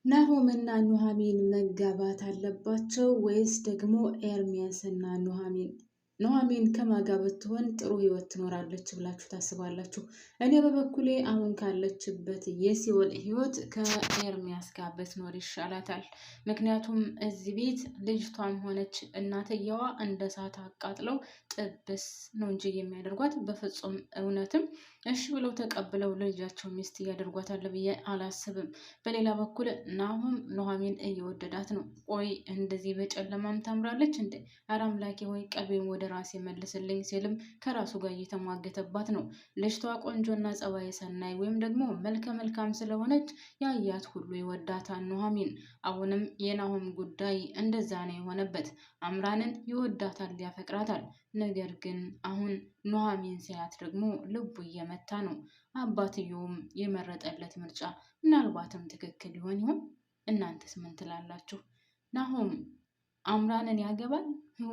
ናሆምና ኑሐሚን መጋባት አለባቸው ወይስ ደግሞ ኤርሚያስና ኑሐሚን ከማጋ ብትሆን ጥሩ ህይወት ትኖራለች ብላችሁ ታስባላችሁ? እኔ በበኩሌ አሁን ካለችበት የሲኦል ህይወት ከኤርሚያስ ጋር ብትኖር ይሻላታል። ምክንያቱም እዚህ ቤት ልጅቷም ሆነች እናትየዋ እንደ እሳት አቃጥለው ጥብስ ነው እንጂ የሚያደርጓት በፍጹም እውነትም እሺ ብለው ተቀብለው ልጃቸው ሚስት እያደርጓታል ብዬ አላስብም። በሌላ በኩል ናሆም ኑሐሚን እየወደዳት ነው። ቆይ እንደዚህ በጨለማም ታምራለች እንዴ? ኧረ አምላኬ ሆይ ቀልቤን ወደ ራሴ መልስልኝ ሲልም ከራሱ ጋር እየተሟገተባት ነው። ልጅቷ ቆንጆና ጸባይ ሰናይ ወይም ደግሞ መልከ መልካም ስለሆነች ያያት ሁሉ ይወዳታል ኑሐሚን። አሁንም የናሆም ጉዳይ እንደዛ ነው የሆነበት። አምራንን ይወዳታል፣ ያፈቅራታል። ነገር ግን አሁን ኑሐሚን ሲያት ደግሞ ልቡ እየመታ ነው። አባትየውም የመረጠለት ምርጫ ምናልባትም ትክክል ይሆን? እናንተስ ምን ትላላችሁ? ናሆም አምራንን ያገባል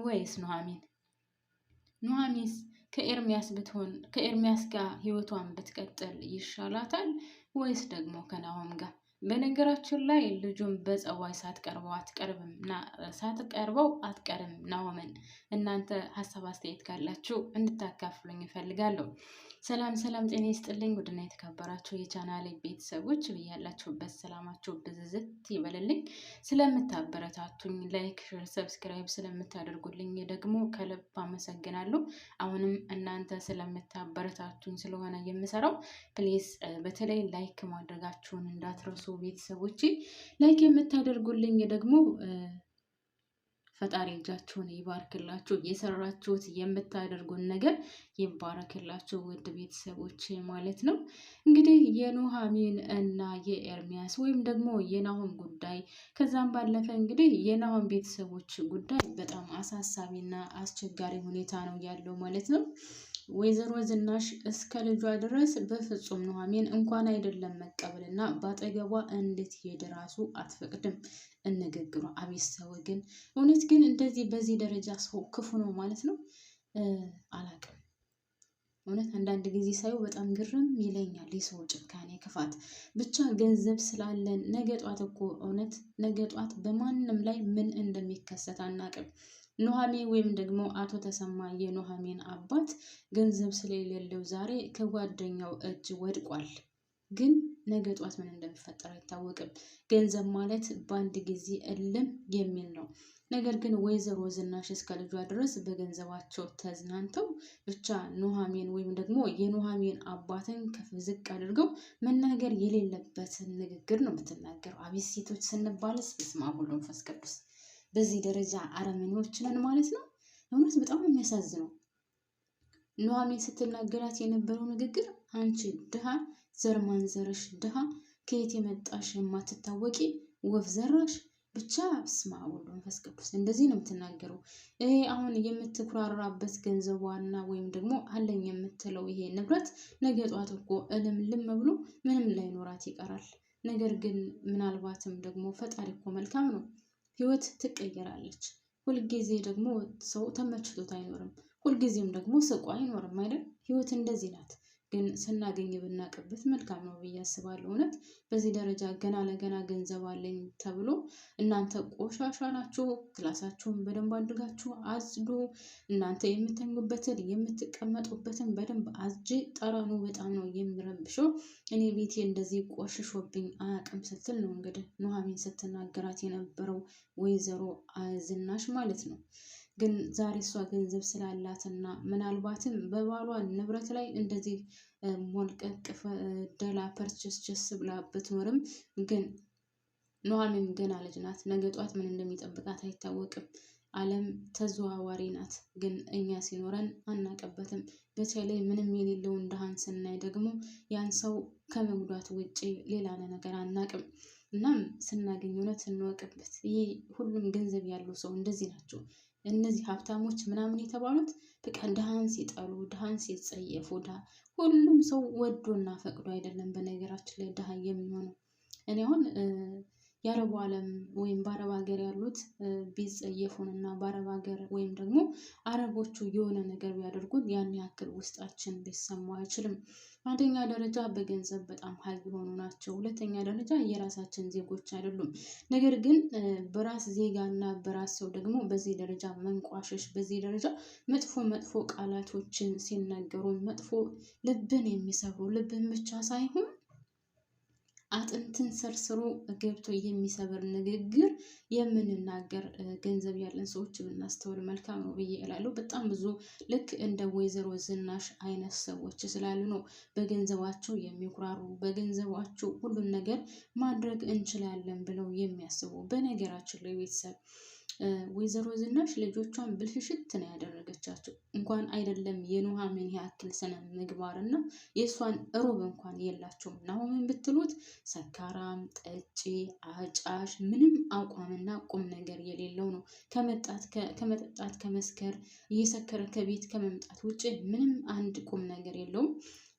ወይስ ኑሐሚን? ኑሐሚንስ ከኤርሚያስ ብትሆን ከኤርሚያስ ጋር ህይወቷን ብትቀጥል ይሻላታል ወይስ ደግሞ ከናሆም ጋር? በነገራችን ላይ ልጁን በጸባይ ሳትቀርበው አትቀርም ናሆምን። እናንተ ሀሳብ አስተያየት ካላችሁ እንድታካፍሉኝ እፈልጋለሁ። ሰላም ሰላም፣ ጤና ይስጥልኝ ውድና የተከበራችሁ የቻናሌ ቤተሰቦች ብያላችሁበት ሰላማችሁ ብዝዝት ይበልልኝ። ስለምታበረታቱኝ ላይክ፣ ሼር፣ ሰብስክራይብ ስለምታደርጉልኝ ደግሞ ከልብ አመሰግናለሁ። አሁንም እናንተ ስለምታበረታቱኝ ስለሆነ የምሰራው ፕሊዝ በተለይ ላይክ ማድረጋችሁን እንዳትረሱ ቤተሰቦች። ላይክ የምታደርጉልኝ ደግሞ ፈጣሪ እጃችሁን ይባርክላችሁ። የሰራችሁት የምታደርጉን ነገር ይባረክላችሁ ውድ ቤተሰቦች ማለት ነው። እንግዲህ የኑሐሚን እና የኤርሚያስ ወይም ደግሞ የናሆም ጉዳይ ከዛም ባለፈ እንግዲህ የናሆም ቤተሰቦች ጉዳይ በጣም አሳሳቢና አስቸጋሪ ሁኔታ ነው ያለው ማለት ነው። ወይዘሮ ዝናሽ እስከ ልጇ ድረስ በፍጹም ኑሐሚን እንኳን አይደለም መቀበልና በአጠገቧ እንድትሄድ ራሱ አትፈቅድም። እንግግሯ አቤት ሰው ግን እውነት ግን እንደዚህ በዚህ ደረጃ ሰው ክፉ ነው ማለት ነው። አላቅም እውነት አንዳንድ ጊዜ ሳየው በጣም ግርም ይለኛል። የሰው ጭካኔ፣ ክፋት ብቻ ገንዘብ ስላለን ነገ ጧት እኮ እውነት ነገ ጧት በማንም ላይ ምን እንደሚከሰት አናቅም። ኑሐሚን ወይም ደግሞ አቶ ተሰማ የኑሐሚን አባት ገንዘብ ስለሌለው ዛሬ ከጓደኛው እጅ ወድቋል። ግን ነገ ጧት ምን እንደሚፈጠር አይታወቅም። ገንዘብ ማለት በአንድ ጊዜ እልም የሚል ነው። ነገር ግን ወይዘሮ ዝናሽ እስከ ልጇ ድረስ በገንዘባቸው ተዝናንተው ብቻ ኑሐሚን ወይም ደግሞ የኑሐሚን አባትን ከፍ ዝቅ አድርገው መናገር የሌለበትን ንግግር ነው የምትናገረው። አቤት ሴቶች ስንባልስ በስመ አብ ወወልድ ወመንፈስ ቅዱስ በዚህ ደረጃ አረመኔዎች ነን ማለት ነው። እውነት በጣም የሚያሳዝነው ኑሐሚን ስትናገራት የነበረው ንግግር አንቺ ድሃ፣ ዘር ማንዘርሽ ድሃ፣ ከየት የመጣሽ የማትታወቂ ወፍ ዘራሽ ብቻ በስመ አብ ወወልድ ወመንፈስ ቅዱስ እንደዚህ ነው የምትናገረው። ይሄ አሁን የምትኩራራበት ገንዘቧና ወይም ደግሞ አለኝ የምትለው ይሄ ንብረት ነገ ጧት እኮ እልምልም ብሎ ምንም ላይኖራት ይቀራል። ነገር ግን ምናልባትም ደግሞ ፈጣሪ እኮ መልካም ነው። ህይወት ትቀየራለች። ሁልጊዜ ደግሞ ሰው ተመችቶት አይኖርም። ሁልጊዜም ደግሞ ስቆ አይኖርም አይደል? ህይወት እንደዚህ ናት። ግን ስናገኝ ብናቅበት መልካም ነው ብዬ አስባለሁ። እውነት በዚህ ደረጃ ገና ለገና ገንዘብ አለኝ ተብሎ እናንተ ቆሻሻ ናችሁ። ክላሳችሁን በደንብ አድርጋችሁ አጽዱ። እናንተ የምተኙበትን የምትቀመጡበትን በደንብ አጽጂ። ጠረኑ በጣም ነው የሚረብሸው። እኔ ቤቴ እንደዚህ ቆሽሾብኝ አያውቅም ስትል ነው እንግዲህ ኑሐሚን ስትናገራት የነበረው ወይዘሮ ዝናሽ ማለት ነው። ግን ዛሬ እሷ ገንዘብ ስላላትና ምናልባትም በባሏ ንብረት ላይ እንደዚህ ሞልቀቅ ደላ ፐርቸስቸስ ብላ ብትኖርም ግን ኑሐሚን ገና ልጅ ናት። ነገ ጧት ምን እንደሚጠብቃት አይታወቅም። ዓለም ተዘዋዋሪ ናት። ግን እኛ ሲኖረን አናቀበትም። በተለይ ምንም የሌለውን ድሃን ስናይ ደግሞ ያን ሰው ከመጉዳት ውጪ ሌላ ነገር አናቅም። እናም ስናገኝ እውነት እንወቅበት። ይሄ ሁሉም ገንዘብ ያለው ሰው እንደዚህ ናቸው። እነዚህ ሀብታሞች ምናምን የተባሉት በቃ ድሃን ሲጠሉ፣ ድሃን ሲጸየፉ፣ ሁሉም ሰው ወዶና ፈቅዶ አይደለም በነገራችን ላይ ድሃ የሚሆነው። እኔ አሁን የአረቡ ዓለም ወይም በአረብ ሀገር ያሉት ቢጸየፉንና በአረብ ሀገር ወይም ደግሞ አረቦቹ የሆነ ነገር ቢያደርጉን ያን ያክል ውስጣችን ሊሰማው አይችልም። አንደኛ ደረጃ በገንዘብ በጣም ሀይ የሆኑ ናቸው። ሁለተኛ ደረጃ የራሳችን ዜጎች አይደሉም። ነገር ግን በራስ ዜጋና በራስ ሰው ደግሞ በዚህ ደረጃ መንቋሸሽ፣ በዚህ ደረጃ መጥፎ መጥፎ ቃላቶችን ሲናገሩ መጥፎ ልብን የሚሰብሩ ልብን ብቻ ሳይሆን አጥንትን ሰርስሮ ገብቶ የሚሰብር ንግግር የምንናገር ገንዘብ ያለን ሰዎች ብናስተውል መልካም ነው ብዬ እላለሁ። በጣም ብዙ ልክ እንደ ወይዘሮ ዝናሽ አይነት ሰዎች ስላሉ ነው በገንዘባቸው የሚኩራሩ፣ በገንዘባቸው ሁሉን ነገር ማድረግ እንችላለን ብለው የሚያስቡ። በነገራችን ላይ ቤተሰብ ወይዘሮ ዝናሽ ልጆቿን ብልሽሽት ነው ያደረገቻቸው። እንኳን አይደለም የኑሃሚን ያክል ስነ ምግባር እና የእሷን እሮብ እንኳን የላቸውም። ናሆምን ብትሉት ሰካራም፣ ጠጪ፣ አጫሽ፣ ምንም አቋምና ቁም ነገር የሌለው ነው። ከመጠጣት ከመስከር እየሰከረ ከቤት ከመምጣት ውጭ ምንም አንድ ቁም ነገር የለውም።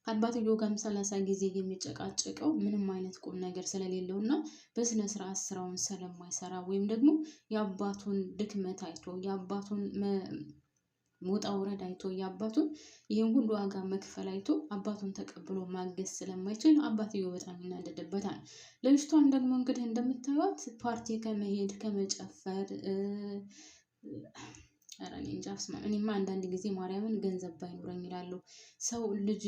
አባትየው ጋርም 30 ጊዜ የሚጨቃጨቀው ምንም አይነት ቁም ነገር ስለሌለው እና በስነ ስርዓት ስራውን ስለማይሰራ ወይም ደግሞ የአባቱን ድክመት አይቶ የአባቱን ውጣ ውረድ አይቶ የአባቱን ይህን ሁሉ ዋጋ መክፈል አይቶ አባቱን ተቀብሎ ማገዝ ስለማይችል አባትየው በጣም ይናደድበታል። ልጅቷን ደግሞ እንግዲህ እንደምታዩት ፓርቲ ከመሄድ ከመጨፈር ኧረ እኔ እንጃ። እኔማ አንዳንድ ጊዜ ማርያምን ገንዘብ ባይኖረኝ እላለሁ። ሰው ልጅ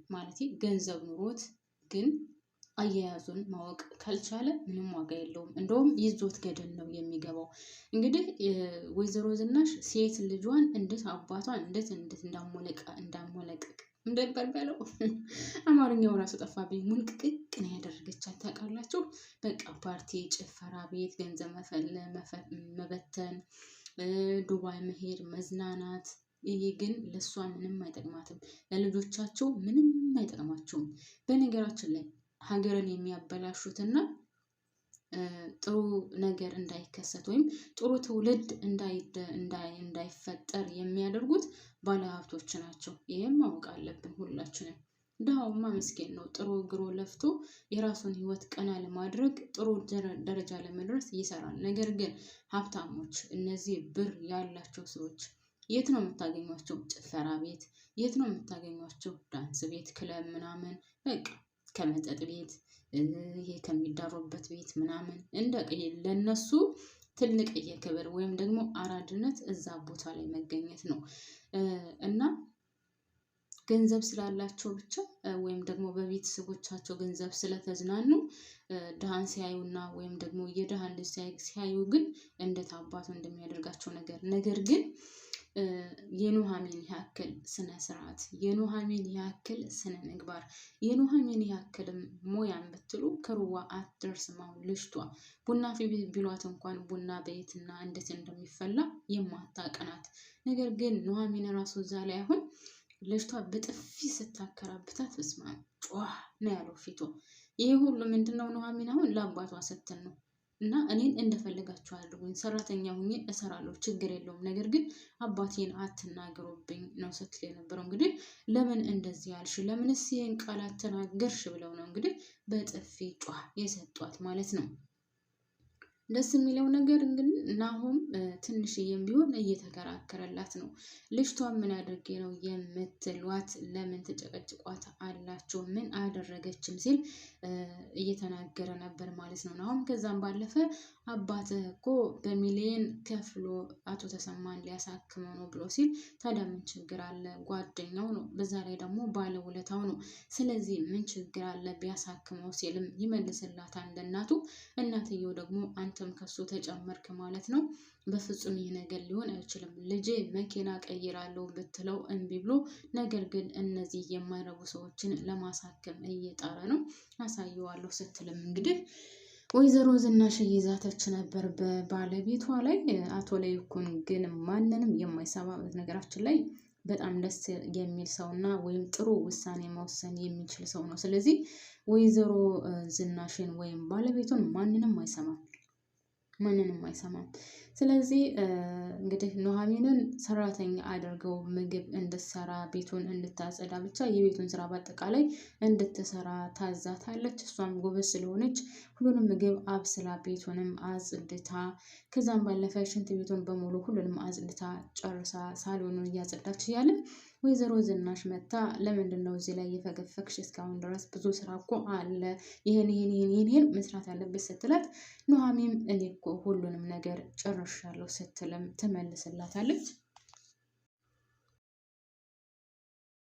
ማለት ገንዘብ ኑሮት ግን አያያዙን ማወቅ ካልቻለ ምንም ዋጋ የለውም። እንደውም ይዞት ገደል ነው የሚገባው። እንግዲህ ወይዘሮ ዝናሽ ሴት ልጇን እንዴት አባቷን እንዴት እንዳሞለቀቅ እንደበርበለው አማርኛው ራሱ ጠፋብኝ። ሙልቅቅቅ ነው ያደረገቻት ታውቃላችሁ። በቃ ፓርቲ፣ ጭፈራ ቤት፣ ገንዘብ መበተን፣ ዱባይ መሄድ፣ መዝናናት። ይሄ ግን ለእሷ ምንም አይጠቅማትም። ለልጆቻቸው ምንም አይጠቅማቸውም። በነገራችን ላይ ሀገርን የሚያበላሹትና ጥሩ ነገር እንዳይከሰት ወይም ጥሩ ትውልድ እንዳይፈጠር የሚያደርጉት ባለሀብቶች ናቸው። ይህም ማወቅ አለብን ሁላችንም። ድሃውማ ምስኪን ነው። ጥሩ ግሮ ለፍቶ የራሱን ህይወት ቀና ለማድረግ ጥሩ ደረጃ ለመድረስ ይሰራል። ነገር ግን ሀብታሞች፣ እነዚህ ብር ያላቸው ሰዎች የት ነው የምታገኟቸው? ጭፈራ ቤት። የት ነው የምታገኟቸው? ዳንስ ቤት፣ ክለብ ምናምን፣ በቃ ከመጠጥ ቤት፣ ይሄ ከሚዳሩበት ቤት ምናምን። እንደ ለነሱ ትልቅ የክብር ወይም ደግሞ አራድነት እዛ ቦታ ላይ መገኘት ነው እና ገንዘብ ስላላቸው ብቻ ወይም ደግሞ በቤተሰቦቻቸው ገንዘብ ስለተዝናኑ ድሃን ሲያዩና ወይም ደግሞ የድሃን ልጅ ሲያዩ ግን እንዴት አባቱ እንደሚያደርጋቸው ነገር ግን የኑሃሚን ያክል ስነ ስርዓት፣ የኑሃሚን ያክል ስነ ምግባር፣ የኑሃሚን ያክልም ሞያን ብትሉ ከሩዋ አትደርስም። አሁን ልጅቷ ቡና ቢሏት እንኳን ቡና በየትና እንዴት እንደሚፈላ የማታቀናት። ነገር ግን ኑሃሚን ራሱ እዛ ላይ አሁን ልጅቷ በጥፊ ስታከራብታት በስመ አብ ጮህ ነው ያለው ፊቷ። ይሄ ሁሉ ምንድነው? ኑሃሚን አሁን ለአባቷ ስትል ነው። እና እኔን እንደፈለጋችሁ አድርጉኝ፣ ሰራተኛ ሁኜ እሰራለሁ፣ ችግር የለውም፣ ነገር ግን አባቴን አትናገሩብኝ ነው ስትል የነበረው። እንግዲህ ለምን እንደዚህ ያልሽ፣ ለምንስ ይህን ቃላት ተናገርሽ ብለው ነው እንግዲህ በጥፊ ጮህ የሰጧት ማለት ነው። ደስ የሚለው ነገር እንግዲህ ናሆም ትንሽዬም ቢሆን እየተከራከረላት ነው። ልጅቷ ምን አድርጌ ነው የምትሏት? ለምን ተጨቀጭቋት አላቸው? ምን አደረገችም ሲል እየተናገረ ነበር ማለት ነው ናሆም። ከዛም ባለፈ አባትህ እኮ በሚሊዮን ከፍሎ አቶ ተሰማን ሊያሳክመው ነው ብሎ ሲል ታዲያ ምን ችግር አለ? ጓደኛው ነው፣ በዛ ላይ ደግሞ ባለውለታው ነው። ስለዚህ ምን ችግር አለ ቢያሳክመው ሲልም ይመልስላታል ለእናቱ። እናትየው ደግሞ አንተም ከሱ ተጨመርክ ማለት ነው፣ በፍጹም ይህ ነገር ሊሆን አይችልም፣ ልጄ መኪና ቀይራለሁ ብትለው እምቢ ብሎ፣ ነገር ግን እነዚህ የማይረቡ ሰዎችን ለማሳከም እየጣረ ነው፣ አሳየዋለሁ ስትልም እንግዲህ ወይዘሮ ዝናሽ እየዛተች ነበር በባለቤቷ ላይ። አቶ ለይኩን ግን ማንንም የማይሰማበት ነገራችን ላይ በጣም ደስ የሚል ሰውና ወይም ጥሩ ውሳኔ መወሰን የሚችል ሰው ነው። ስለዚህ ወይዘሮ ዝናሽን ወይም ባለቤቱን ማንንም አይሰማም። ስለዚህ እንግዲህ ኑሃሚንን ሰራተኛ አድርገው ምግብ እንድትሰራ፣ ቤቱን እንድታጸዳ፣ ብቻ የቤቱን ስራ በአጠቃላይ እንድትሰራ ታዛታለች። እሷም ጎበዝ ስለሆነች ሁሉንም ምግብ አብስላ ቤቱንም አጽድታ ከዛም ባለፈ ሽንት ቤቱን በሙሉ ሁሉንም አጽድታ ጨርሳ ሳሎኑን እያጸዳች እያለ ወይዘሮ ዝናሽ መታ ለምንድነው እዚህ ላይ የፈገፈግሽ? እስካሁን ድረስ ብዙ ስራ እኮ አለ፣ ይሄን መስራት አለበት ስትላት ኑሐሚንም እኔ እኮ ሁሉንም ነገር ጨርሻለሁ ስትልም ትመልስላታለች።